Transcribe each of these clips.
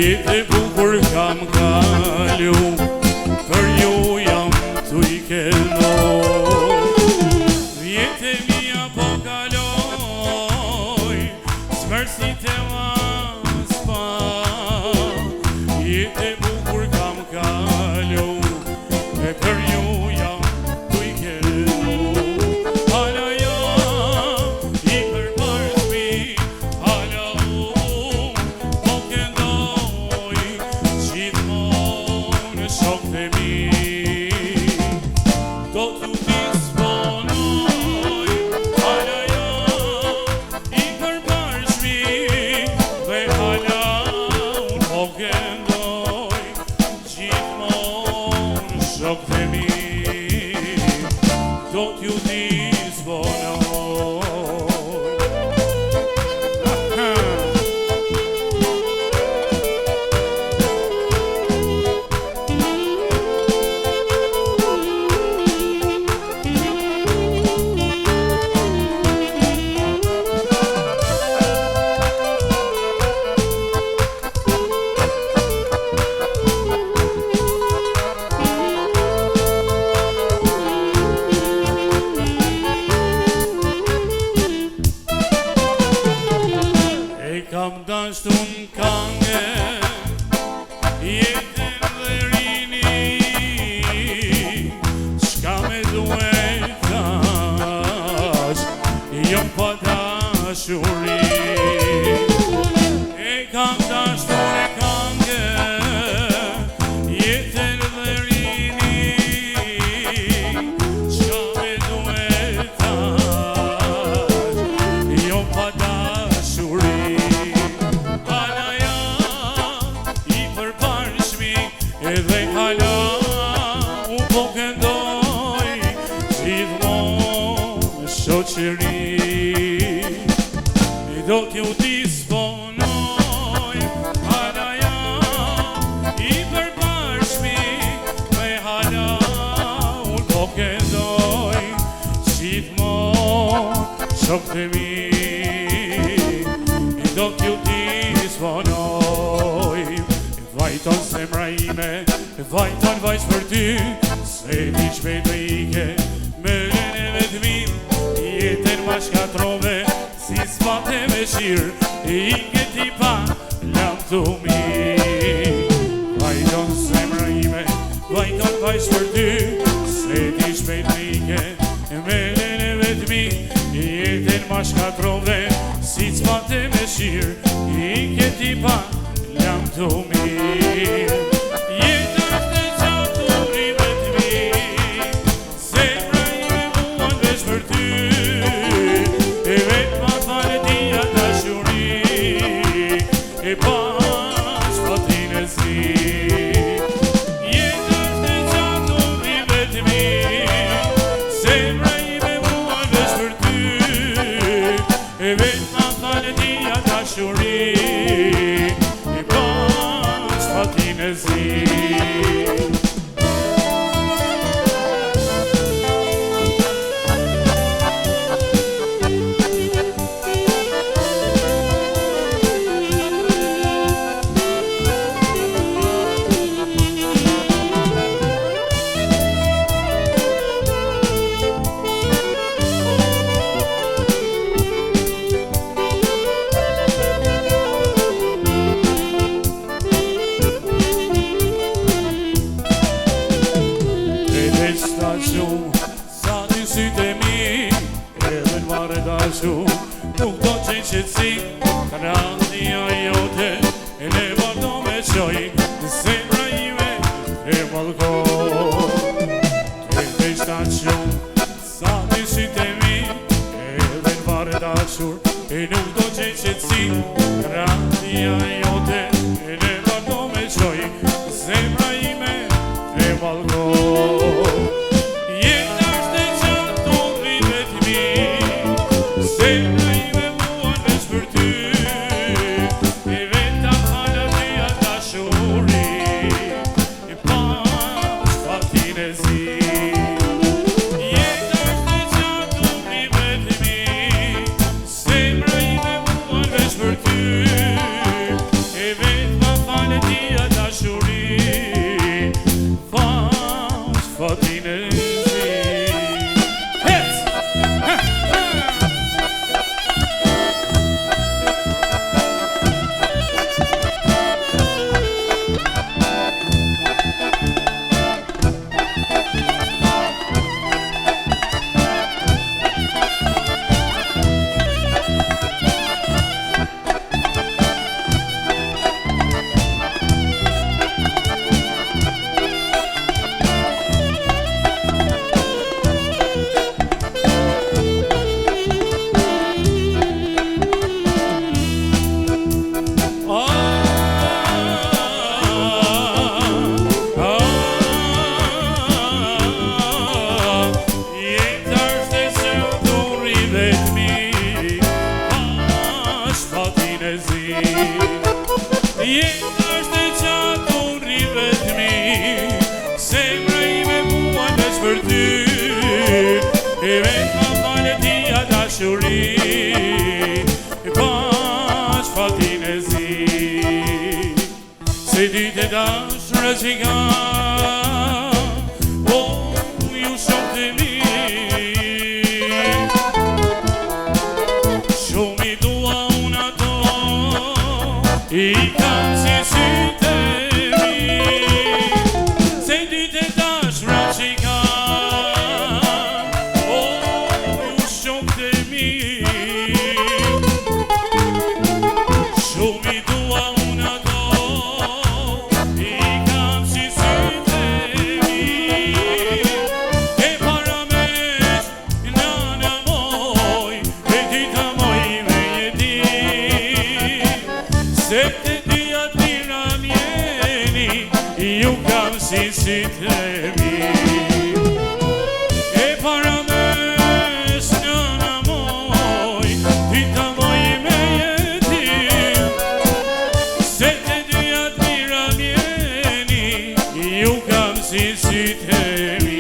Jetë bukur kam kalu, për ju jam t'u I kelloj. Jetë mia po kaloj, smërësit e mas pa. Jetë bukur kam kalu, e për ju jam t'u I kelloj. Hala jam I përpërshmi, hala po këndoj, gjithmonë shokët e mi. Do t'ju disponoj, hala jam I përpërshmi, dhe hala unë po këndoj, gjithmonë shokët e mi. Do t'ju disponoj. Kam dashtu n'kange, jetën dhe rini, shka me duhet tash, jom pa dashuri. Kam dashtu n'kange, jetën dhe rini, shka me duhet tash, jom pa dashuri. Edhe hala unë po këndoj, gjithmonë shoqëri. Do t'ju disponoj, hala jam I përbashmi, dhe hala unë po këndoj, gjithmonë shokët e mi. Do t'ju disponoj, vajton zemra ime, vajton vajç për ty, se ti shpejt me ike, me rene me t'min, jetën ma shkatrove, si s'pate me shirë, ike ti pa lamtu mi. Vajton zemra ime, vajton vajç për ty, se ti shpejt me ike, me rene me t'min, jetën ma shkatrove, si s'pate me shirë, ike ti pa lamtu mi. Jetën është e qaturi me t'mi, zemra ime muan veç për ty, e vetë ma fare tia dashuri, e pas patin e zi. Jetën është e qaturi me t'mi, zemra ime muan veç për ty, e vetë ma fare tia dashuri, shumë sa të sytë e mi edhe në vare dashur e nuk do qenë qëtësi radia jote e në vazhdo me qoj zemra ime e valgoj jeta është e qatë unë vetëmi zemra ime mua veç për ty e veta hala dhja dashuri e pas fatin e zi jeta është e qatë unë vetëmi zemra ime mua veç për ty e veta hala dhja dashuri pas fatin e zi jeta është e qatë unë ri vetëmi zemra ime mua veç për ty e vetë ma fale tia dashuri e pas fatin e zi se dite dashra që ka o ju shumë të mi shumë i dua unë ato I kam si sytë e mi se dite dashra që I kam o ju shumë të mi shumë I dua unë ato I kam si sytë e mi e para mesh nana moj e dita moj me jeti se të dyja t'mira mjeni ju kam si sytë e mi e para mesh nana moj dita moj me jeti se të dyja t'mira mjeni ju kam si sytë e mi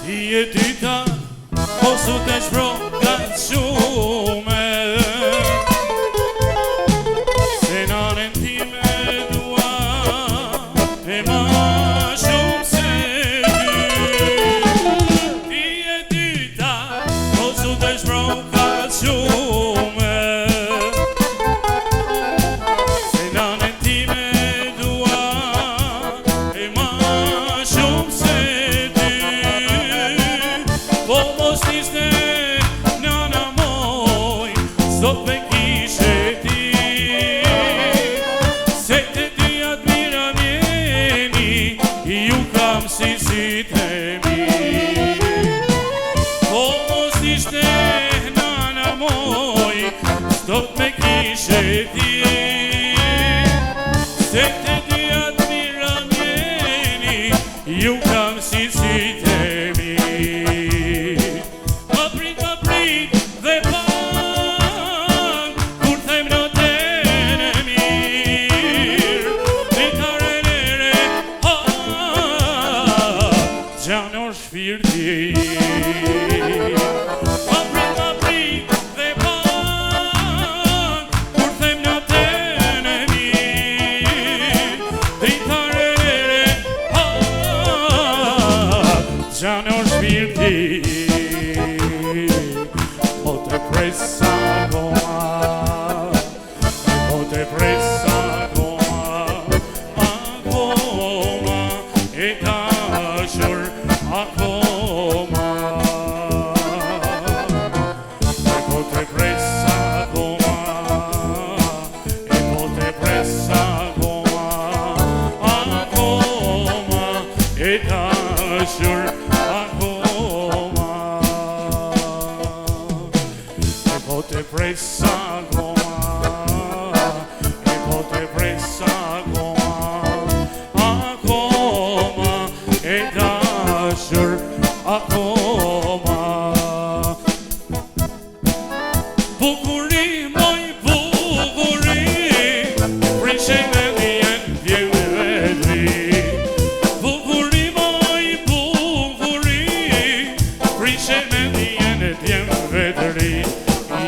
Ti e dyta osu të shprokat shume se nanën time dua e ma shumë se ty Ti e dyta osu të shprokat shume se nanën time dua e ma shumë se po mos niste nana moj sot me kishe ti se të dyja t'mira mjeni ju kam si sytë e mi po mos niste nana moj sot me kishe ti se të dyja t'mira mjeni ju kam si sytë e mi Më prit dhe pan kur them notën e mirë Dritare nere gjanë o shpirti Më prit dhe pan kur them notën e mirë Dritare nere qanë o shpirti, po të presa akoma, po të presa akoma, akoma, e dashur akoma, po të presa akoma, e po të presa akoma, akoma, e dashur akoma, e po të presa akoma, e po të presa akoma, akoma, e dashur akoma. Bukuri, moj bukuri, prishe me dhjen djeve vetri. Bukuri, moj bukuri, prishe me dhjen djeve vetri.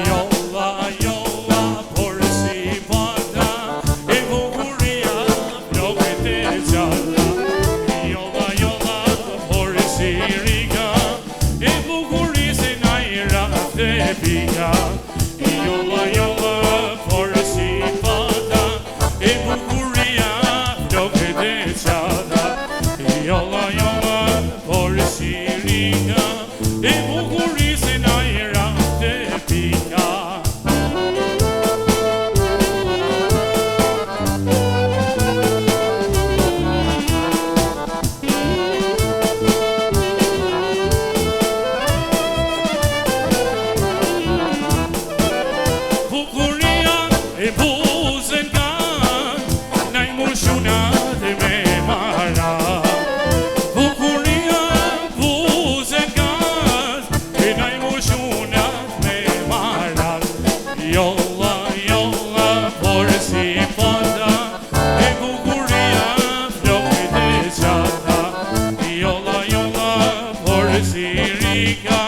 Jolla, jolla, por si pata, e bukuria flokët e gjalla. Jolla, jolla, por si rika, e bukurisë najra dhe pika. Jolla, jolla, por si pata, e bukuria flokët e gjalla. Jolla, jolla, por si rika, e bukurisë najra dhe pika. Bukuria e buzën ka, naj mushunat me mara. Bukuria buzën ka, e naj mushunat me mara. Jolla, jolla, por si pata, e bukuria flokët e gjalla. Jolla, jolla, por si rika,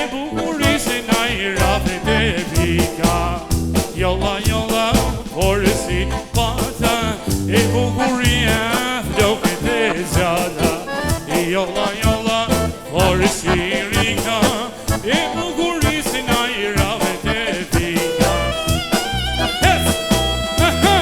e bukurisë najra dhe pika. Jolla, jolla, por si pata, e bukuria flokët e gjalla. Jolla, jolla, por si rika, e bukurisë najra dhe pika. Yes! Aha!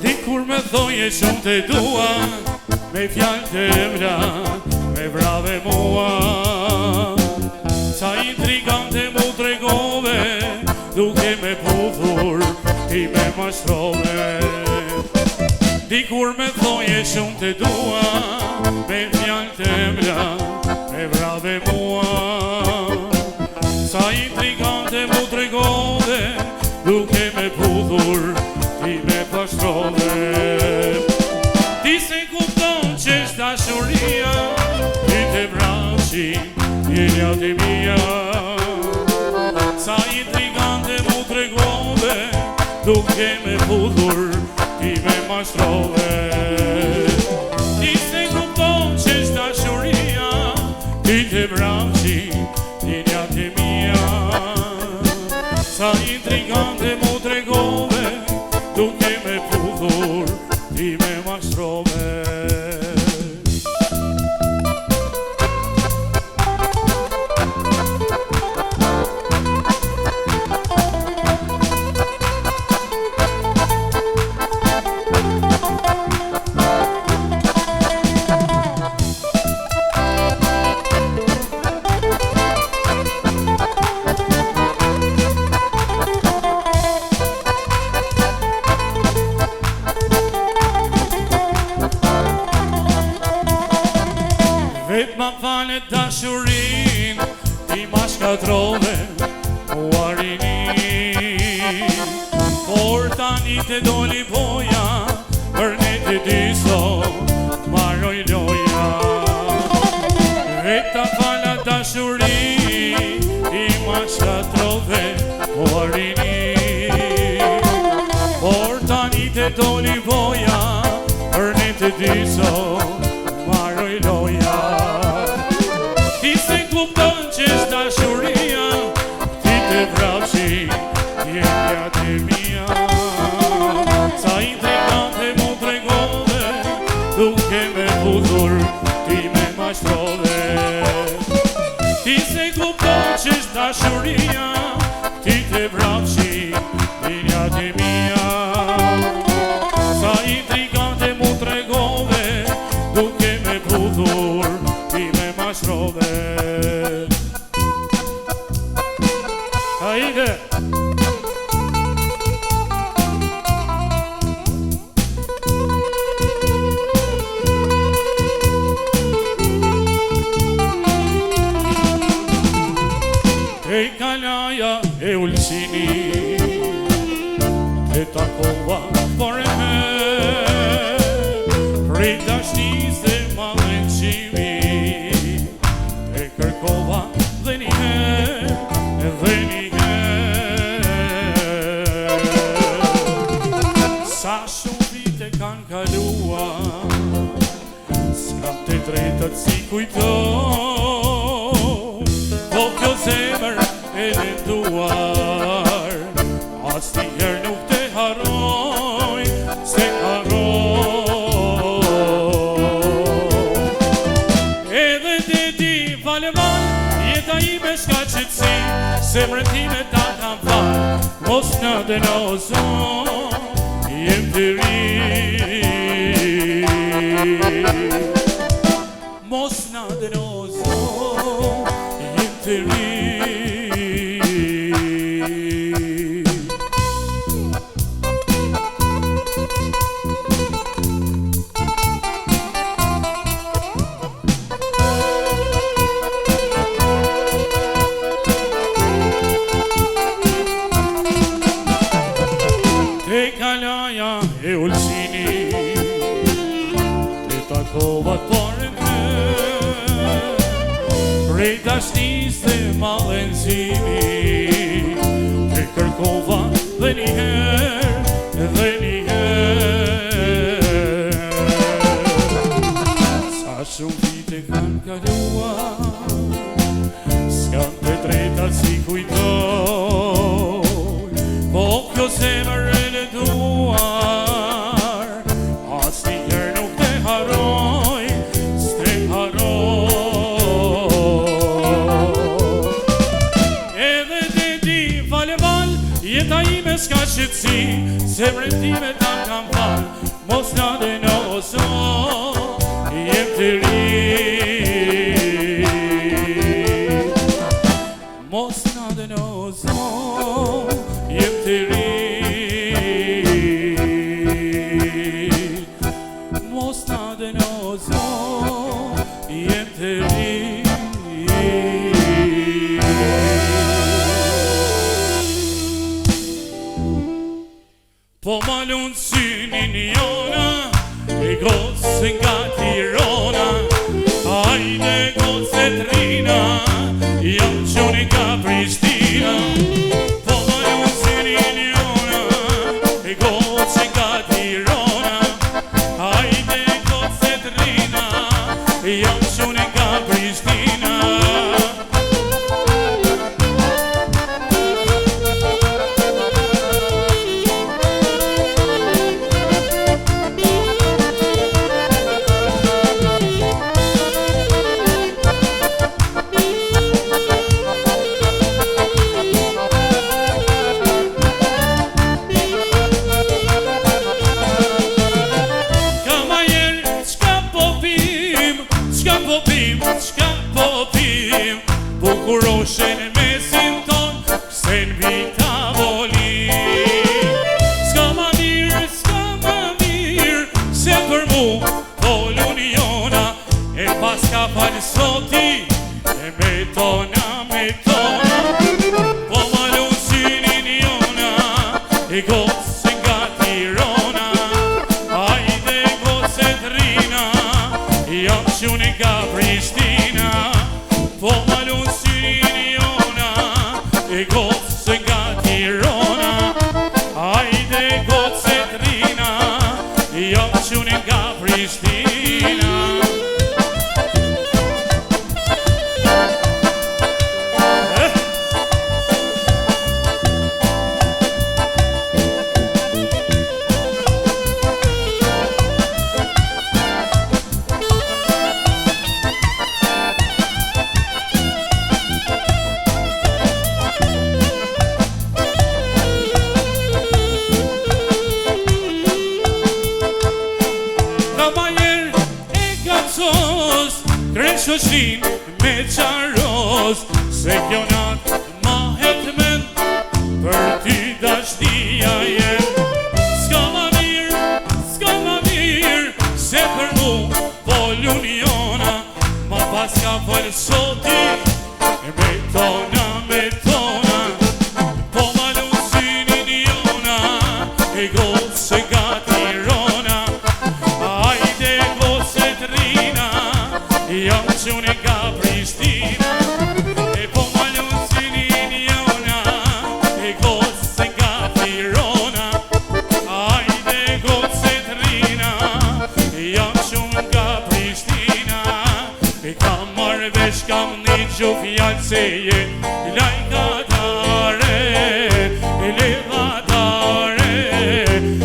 Dikur me thoje shumë të dua, me fjallë të mra, me brave mua. Sa intrigante mu tregove, duke me pudhur, ti me mashtrove. Dikur me thoje shumë të dua, me fjallë të mra, me brave mua. Sa intrigante mu tregove, duke me pudhur, ti me pashtrove. Ti se kupton që është dashuria, ti të vrashi, jenja të mia. Sa intrigante mu tregove, duke me pudhur, ti me mashtrove. Ti se kupton që është dashuria, ti të vrashi, jenja të mia. Sa intrigante mu tregove, duke me pudhur, ti me mashtrove. Ma falet dashurin, ti ma shkatrove, u arini. Por tani te doli boja, për ne të dy sot maroj loja. Veta fala dashuri i ma shkatrove o arini. Por tani të doli voja për ne të dy sot maroj loja. Ti se kupton që është dashuria, ti të vrapshi jemja të mia. Sa intrigante mu tregove, duke me futur ti me mashtrove. Ti se kupton që është dashuria, ti të vrapshi jemja të mia. Sa intrigante mu tregove, duke me futur ti me mashtrove. Hajde! E kalaja e ulsini, e takova por e me, prej dashnis dhe mallëqimi, e kërkova dhe njëherë, dhe njëherë. Sa shumë vite kanë kaluar, s'kam të drejtët si kujtoj, po kjo zemër e lënduar, as t'i herë nuk te haroj, se haroj. Edhe te ti valeval, jeta ime shka qëtësi, zemrën time ta kam fal, mos në denozo, jem të ri. Mos në denozo, jem të ri. Te kalaja e ulsini, te takovat por e me, prej dashnis dhe mallëqimi, te kërkova dhe njëherë, dhe njëherë. Sa shumë vite kanë kaluar, s'kam të drejtat si kujtoj, po kjo zemër e lënduar, as t'i herë nuk te haroj, s'te haroj. Edhe te ti valeval, jeta ime s'ka qëtësi, zemrën time ta kam fal, mos në denozo, jem të ri. Mos në denozo, jem të ri. Mos në denozo, jem të ri. Po malun synin jona, e gocë nga Tirana, hajde gocë trina, jam qoni nga Prishtina. Po malun synin jona, e gocë nga Tirana, hajde gocë trina, jam qoni nga Prishtina. Qka po pim, bukuroshen mesin ton, se n'vi tavolim. S'ka ma mirë, se për mu, polun jona, e pas ka falë soti, e me tona, po malun synin jona, e gocë nga Tirana, hajde gocet rina, jo qunin nga Prishtina. Shoqin me qaros, se kjo nat ma hetmen, për ty dashnia jem. S'ka ma mirë, se për mu volun jona, ma pas ka falë soti, me tona, po malu synin jona, e gotë se gati rona, ajde gocet rina, jam qunin nga Prishtina, e po malun synin jona, e gocë nga Tirana. Ajde gocet rina, jam qunin nga Prishtina, e kam marrë vesh kam një gjufjallë se je lajkatare, e levatare,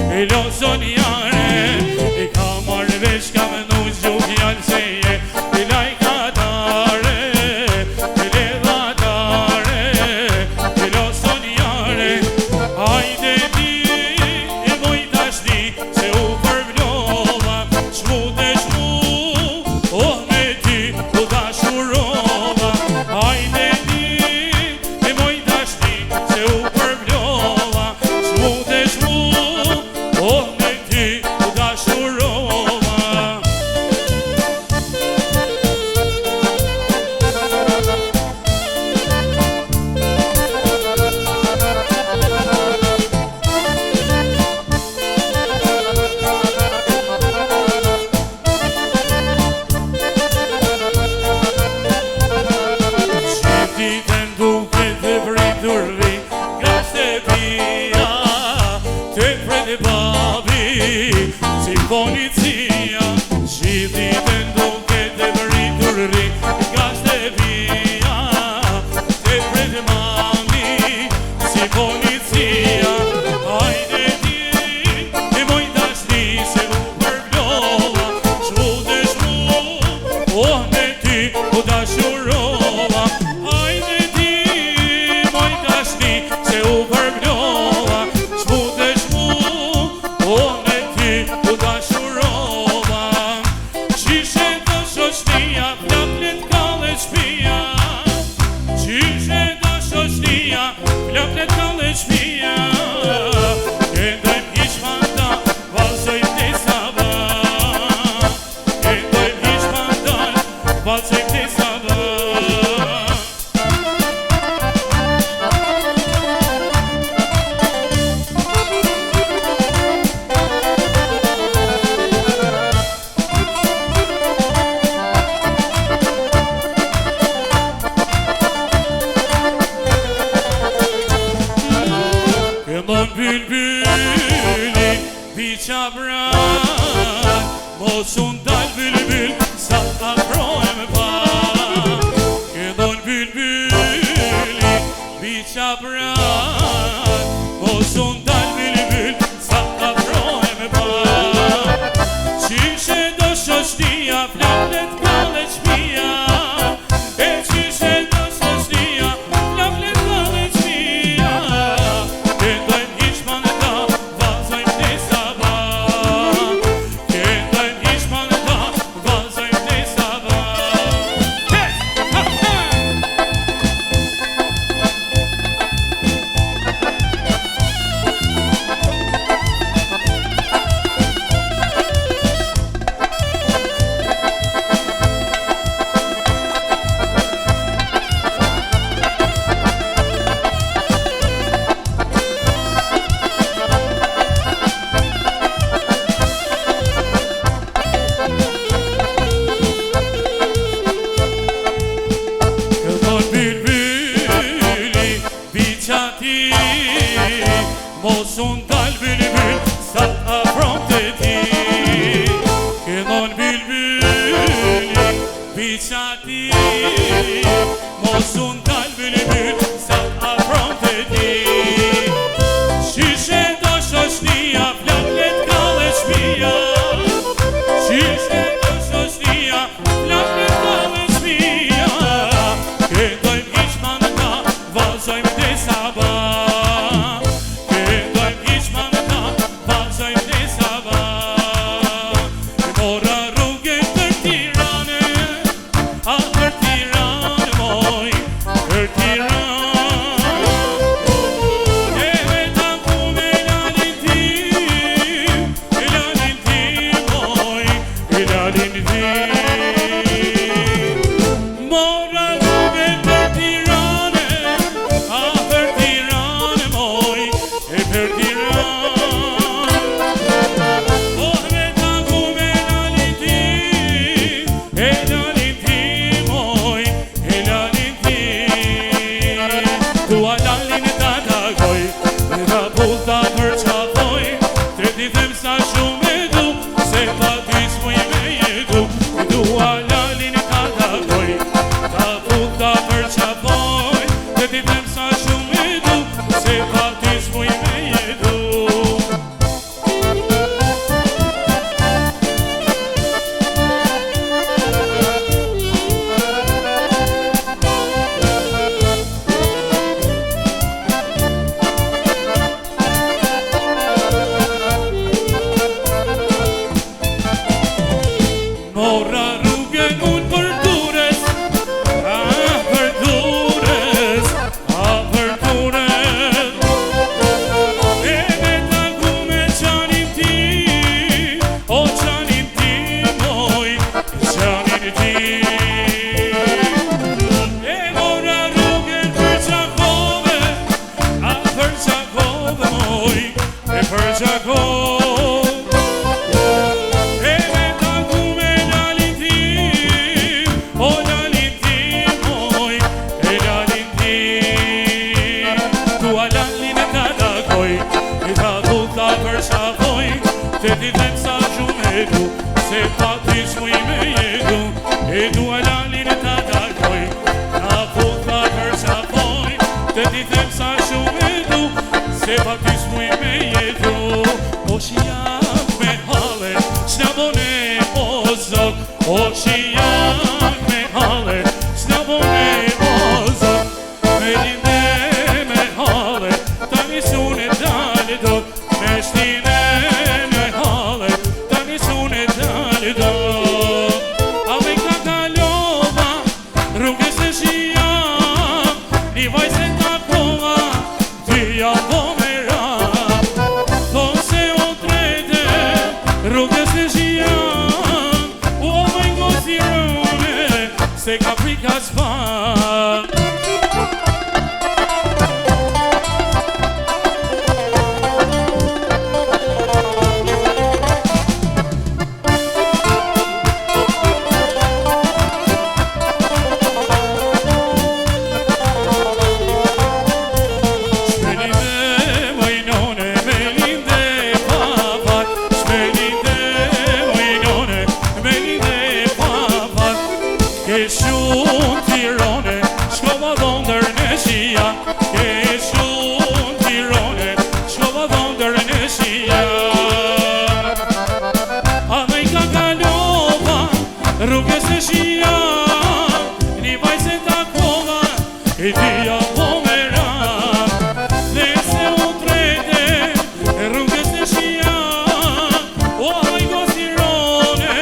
e lozonjare, e kam marrë vesh kam një gjufjallë se je policia, gjithitën duke të vritur ri, nga shtëpia, të pret mami, si policia. Hajde ti, e moj dashni, se u përblova, shmutesh mu, me ty u dashurova. Hajde ti, moj dashni, se u përblova, shmutesh mu, me ty u dashurova. Qishe të shoqnia, flaplet kalle shpia, qishe të shoqnia, flaplet kalle shpia, këndojmë hishmanda, valsojmë të saba, këndojmë hishmanda, valsojmë të saba. Këndon bülbüli biqa brak, mos unë dal bülbül sa ta afrohem pak. Këndon bülbüli biqa brak, mos unë dal bülbül sa ta afrohem pak. Qishe do shoqnia, flaplet kalle shpia, e qishe do shoqnia, flaplet kalle shpia. Këndojmë hishmanda, valsojmë të saba, këndojmë hishmanda, Se ti them sa shumë e du, se pa ti shmuj me jetu. E du alalin ta takoj, na puta për qafoj. Se ti them sa shumë e du, se pa ti shmuj me jetu. O shijak me hale, s'na bone o zot. O shijak me hale, s'na bone o zot. Me linde me hale, tani sune dali dot. Me shtine me hale, tani sune dali dot. Ave ka kalova, rrugës e shia, një vajse takova, ty ja po me rap. Thonë se o trete, rrugës e shia, o me ngosirone, se ka prika s'pa. Ke shumë tirone, shkova dhondër në shia. Ke shumë tirone, shkova dhondër në shia. A me ka kalova, rrugës e shia, një vajse takova, e tia po me rap. Dhe se u trete, rrugës e shia, o me gosirone,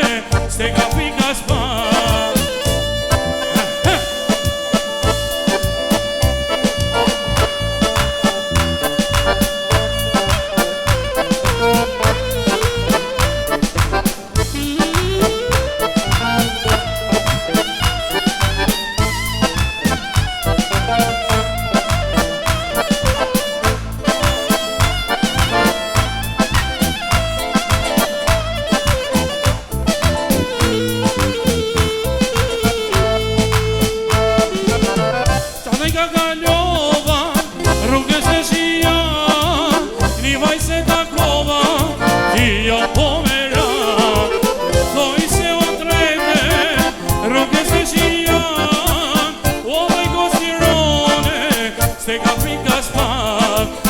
se ka pika s'pa.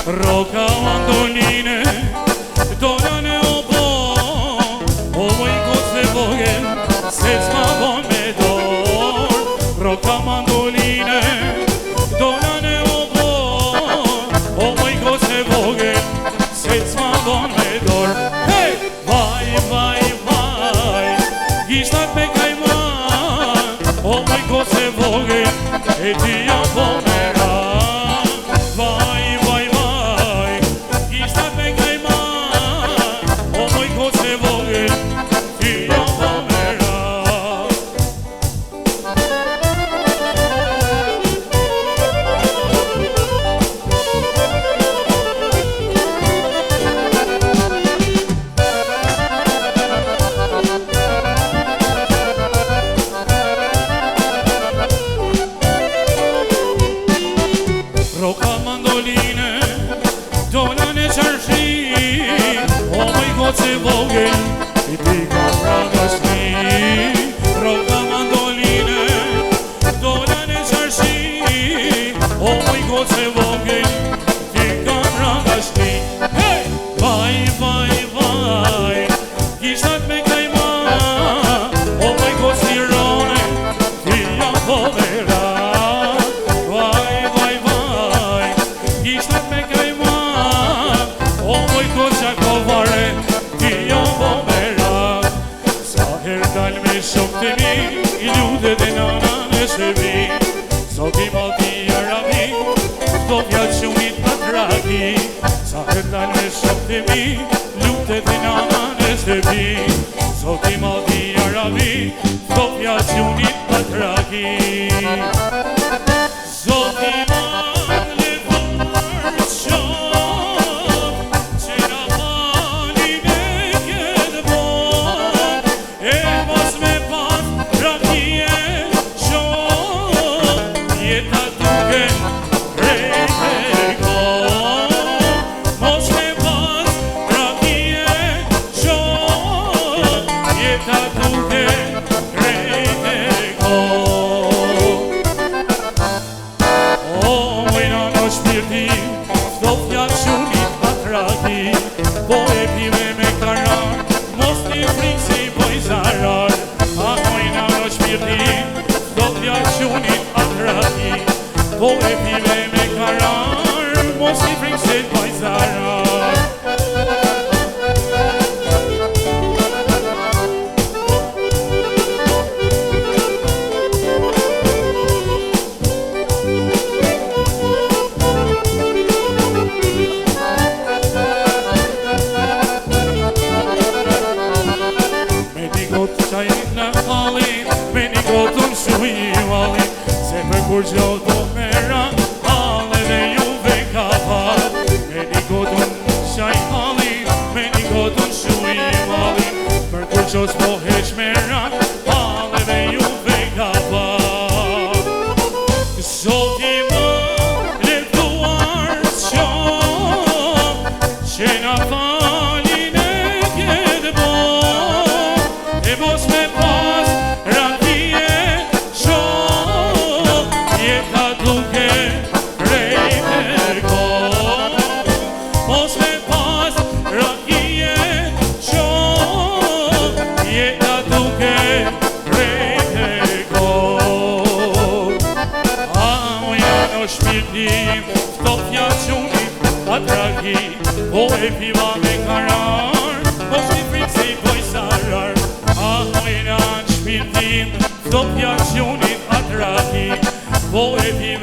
Roka mandoline, dolane o bo, o moj kot se vogel, se s'ma bon me dor. Roka mandoline, dolane o bo, o moj kot se vogel, se s'ma bon me dor. Hey! Vaj, vaj, vaj, gishtat me kajman, o moj kot se vogel, e ti jam po me ra. Roka mandoline, dolane qarshi, o moj kot se vogel, i pika ragashni. Roka mandoline, dolane qarshi, o moj kot se vogel, i pika ragashni. Hey! Vaj, vaj, vaj, gishtat me kajma, o moj kot sirone, ti jam po vera. Gishtat me kajma, o moj kot qakovare, ti jam po me rak. Sa her dal me shok të mi, i ludet e nana në shëvi. Sot i malti arabi, do fjallë shumit për traki. Sa her dal me shok të mi, ludet e nana në shëvi. Sot i malti arabi, do fjallë shumit për traki. Sot i Mos me pas, rakie, gjo të mera, ale dhe juve ka par. Me një godun qaj halin, me një godun shuj malin, për kur gjo s'po heq mera, ale dhe juve ka par. Zoti më leftuar s'qo, që na falin e këtë bo, e mos me pas rakije qo, jeta duke rejtë ko. Mos me pas rakije qo, jeta duke rejtë ko. Shpirtim, këto fjaqunit atraki, po e piva me karar, po shti frikë si poj sarar. Ahojna në shpirtim, këto fjaqunit atraki, po e piva